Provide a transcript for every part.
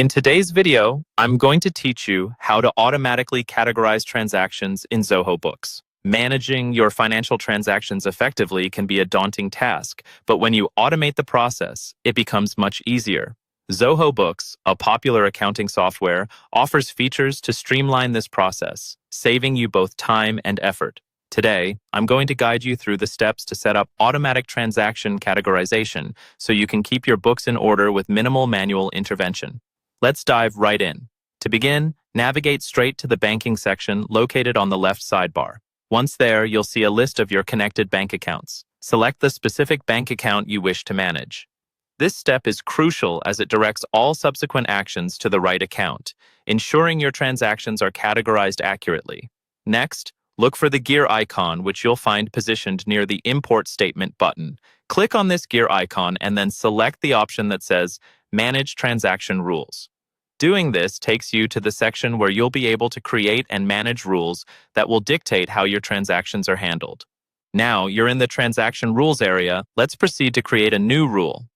In today's video, I'm going to teach you how to automatically categorize transactions in Zoho Books. Managing your financial transactions effectively can be a daunting task, but when you automate the process, it becomes much easier. Zoho Books, a popular accounting software, offers features to streamline this process, saving you both time and effort. Today, I'm going to guide you through the steps to set up automatic transaction categorization so you can keep your books in order with minimal manual intervention. Let's dive right in. To begin, navigate straight to the banking section located on the left sidebar. Once there, you'll see a list of your connected bank accounts. Select the specific bank account you wish to manage. This step is crucial as it directs all subsequent actions to the right account, ensuring your transactions are categorized accurately. Next, look for the gear icon, which you'll find positioned near the Import Statement button. Click on this gear icon and then select the option that says Manage Transaction Rules. Doing this takes you to the section where you'll be able to create and manage rules that will dictate how your transactions are handled. Now you're in the Transaction Rules area, let's proceed to create a new rule.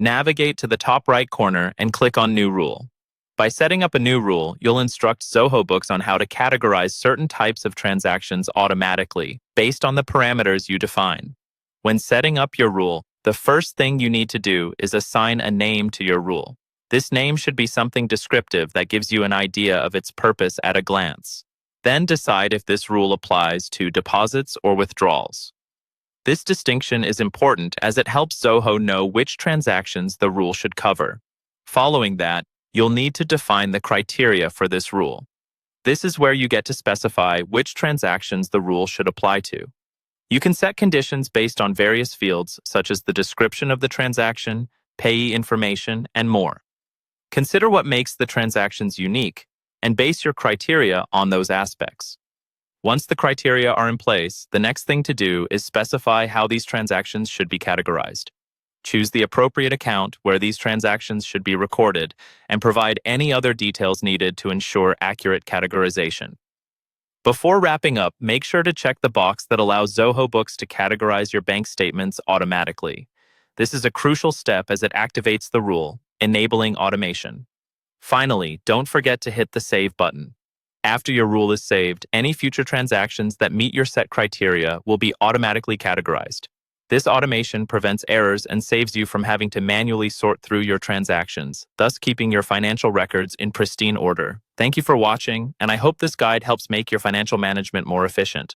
Navigate to the top right corner and click on New Rule. By setting up a new rule, you'll instruct Zoho Books on how to categorize certain types of transactions automatically, based on the parameters you define. When setting up your rule, the first thing you need to do is assign a name to your rule. This name should be something descriptive that gives you an idea of its purpose at a glance. Then decide if this rule applies to deposits or withdrawals. This distinction is important as it helps Zoho know which transactions the rule should cover. Following that, you'll need to define the criteria for this rule. This is where you get to specify which transactions the rule should apply to. You can set conditions based on various fields, such as the description of the transaction, payee information, and more. Consider what makes the transactions unique, and base your criteria on those aspects. Once the criteria are in place, the next thing to do is specify how these transactions should be categorized. Choose the appropriate account where these transactions should be recorded, and provide any other details needed to ensure accurate categorization. Before wrapping up, make sure to check the box that allows Zoho Books to categorize your bank statements automatically. This is a crucial step as it activates the rule, enabling automation. Finally, don't forget to hit the Save button. After your rule is saved, any future transactions that meet your set criteria will be automatically categorized. This automation prevents errors and saves you from having to manually sort through your transactions, thus keeping your financial records in pristine order. Thank you for watching, and I hope this guide helps make your financial management more efficient.